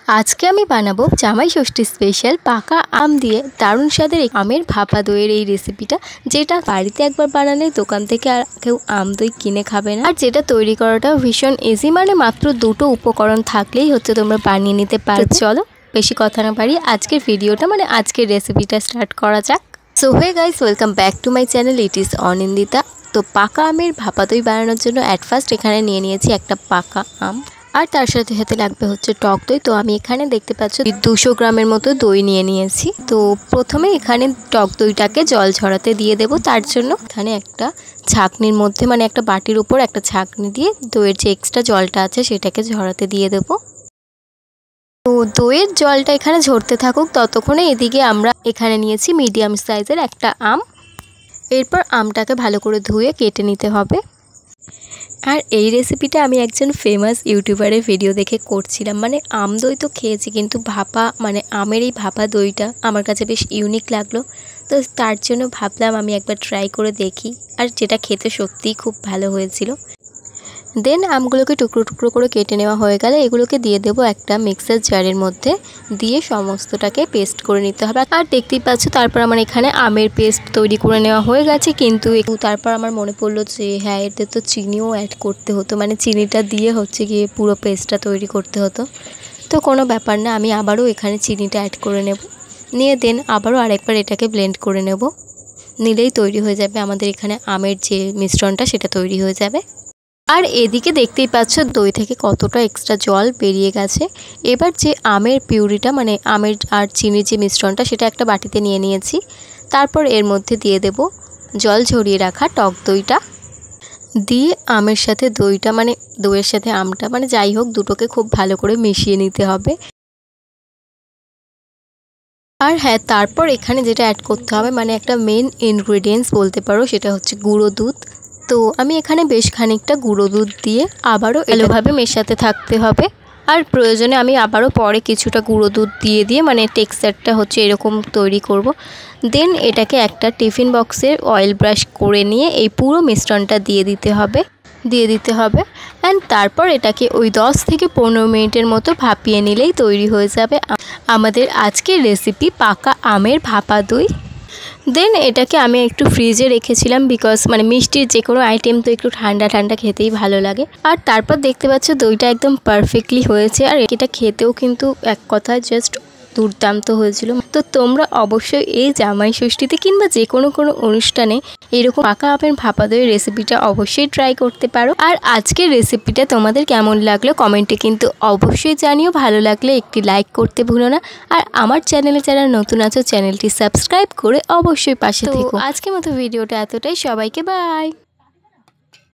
আজকে আমি বানাবো জামাই ষষ্ঠী স্পেশাল পাকা আম দিয়ে দারুণ স্বাদের আমের ভাপা দইয়ের এই রেসিপিটা, যেটা বাড়িতে একবার বানালে দোকান থেকে আর কেউ আম দই কিনে খাবে না। আর যেটা তৈরি করাটাও ভীষণ ইজি, মানে মাত্র দুটো উপকরণ থাকলেই হচ্ছে তোমরা বানিয়ে নিতে পারো। চলো বেশি কথা না বাড়িয়ে আজকের ভিডিওটা মানে আজকের রেসিপিটা স্টার্ট করা যাক। So hey guys, welcome back to my channel, it is Anindita. তো পাকা আমের ভাপা দই বানানোর জন্য অ্যাট ফার্স্ট এখানে নিয়ে নিয়েছি একটা পাকা আম, আর তার সাথে সাথে লাগবে হচ্ছে টক দই। তো আমি এখানে দেখতে পাচ্ছ 200 গ্রামের মতো দই নিয়ে নিয়েছি। তো প্রথমে এখানে টক দইটাকে জল ঝরাতে দিয়ে দেব। তার জন্য এখানে একটা ছাঁকনির মধ্যে মানে একটা বাটির উপর একটা ছাঁকনি দিয়ে দইয়ের যে এক্সট্রা জলটা আছে সেটাকে ঝরাতে দিয়ে দেব। তো দইয়ের জলটা এখানে ঝরতে থাকুক, ততক্ষণে এদিকে আমরা এখানে নিয়েছি মিডিয়াম সাইজের একটা আম। এরপর আমটাকে ভালো করে ধুয়ে কেটে নিতে হবে। আর এই রেসিপিটা আমি একজন ফেমাস ইউটিউবারের ভিডিও দেখে করছিলাম। মানে আম দই তো খেয়েছি, কিন্তু ভাপা মানে আমের এই ভাপা দইটা আমার কাছে বেশ ইউনিক লাগলো। তো তার জন্য ভাবলাম আমি একবার ট্রাই করে দেখি, আর যেটা খেতে সত্যিই খুব ভালো হয়েছিল। দেন আমগুলোকে টুকরো টুকরো করে কেটে নেওয়া হয়ে গেলে এগুলোকে দিয়ে দেবো একটা মিক্সার জারের মধ্যে, দিয়ে সমস্তটাকে পেস্ট করে নিতে হবে। আর দেখতেই পাচ্ছ তারপর আমার এখানে আমের পেস্ট তৈরি করে নেওয়া হয়ে গেছে। কিন্তু তারপর আমার মনে পড়লো যে হ্যাঁ, এতে তো চিনিও অ্যাড করতে হতো, মানে চিনিটা দিয়ে হচ্ছে গিয়ে পুরো পেস্টটা তৈরি করতে হতো। তো কোনো ব্যাপার না, আমি আবারও এখানে চিনিটা অ্যাড করে নেব, নিয়ে দেন আবারও আরেকবার এটাকে ব্লেন্ড করে নেব। নিলেই তৈরি হয়ে যাবে আমাদের এখানে আমের যে মিশ্রণটা, সেটা তৈরি হয়ে যাবে। আর এদিকে দেখতেই পাচ্ছ দই থেকে কতটা এক্সট্রা জল বেরিয়ে গেছে। এবার যে আমের পিউরিটা মানে আমের আর চিনির যে মিশ্রণটা, সেটা একটা বাটিতে নিয়ে নিয়েছি। তারপর এর মধ্যে দিয়ে দেব জল ঝরিয়ে রাখা টক দইটা, দিয়ে আমের সাথে দইটা মানে দইয়ের সাথে আমটা মানে যাই হোক দুটোকে খুব ভালো করে মিশিয়ে নিতে হবে। আর হ্যাঁ, তারপর এখানে যেটা অ্যাড করতে হবে মানে একটা মেন ইনগ্রেডিয়েন্টস বলতে পারো, সেটা হচ্ছে গুঁড়ো দুধ। তো আমি এখানে বেশ খানিকটা গুঁড়ো দুধ দিয়ে আবারও ভালোভাবে মেশাতে থাকতে হবে। আর প্রয়োজনে আমি আবারও পরে কিছুটা গুঁড়ো দুধ দিয়ে মানে টেক্সচারটা হচ্ছে এরকম তৈরি করব। দেন এটাকে একটা টিফিন বক্সের অয়েল ব্রাশ করে নিয়ে এই পুরো মিশ্রণটা দিয়ে দিতে হবে অ্যান্ড তারপর এটাকে ওই 10 থেকে 15 মিনিটের মতো ভাপিয়ে নিলেই তৈরি হয়ে যাবে আমাদের আজকের রেসিপি পাকা আমের ভাপা দই। দেন এটাকে আমি একটু ফ্রিজে রেখেছিলাম, বিকজ মানে মিষ্টির যে কোনো আইটেম তো একটু ঠান্ডা ঠান্ডা খেতেই ভালো লাগে। আর তারপর দেখতে পাচ্ছ দইটা একদম পারফেক্টলি হয়েছে, আর এটা খেতেও কিন্তু এক কথায় জাস্ট দুর্দান্ত হয়েছিল। তো তোমরা অবশ্যই এই জামাই ষষ্ঠীতে কিংবা যে কোনো অনুষ্ঠানে এরকম পাকা আমের ভাপা দইয়ের রেসিপিটা অবশ্যই ট্রাই করতে পারো। আর আজকের রেসিপিটা তোমাদের কেমন লাগলো কমেন্টে কিন্তু অবশ্যই জানিও। ভালো লাগলে একটি লাইক করতে ভুলো না। আর আমার চ্যানেলে যারা নতুন আছো চ্যানেলটি সাবস্ক্রাইব করে অবশ্যই পাশে থেকো। আজকের মতো ভিডিওটা এতটাই, সবাইকে বাই।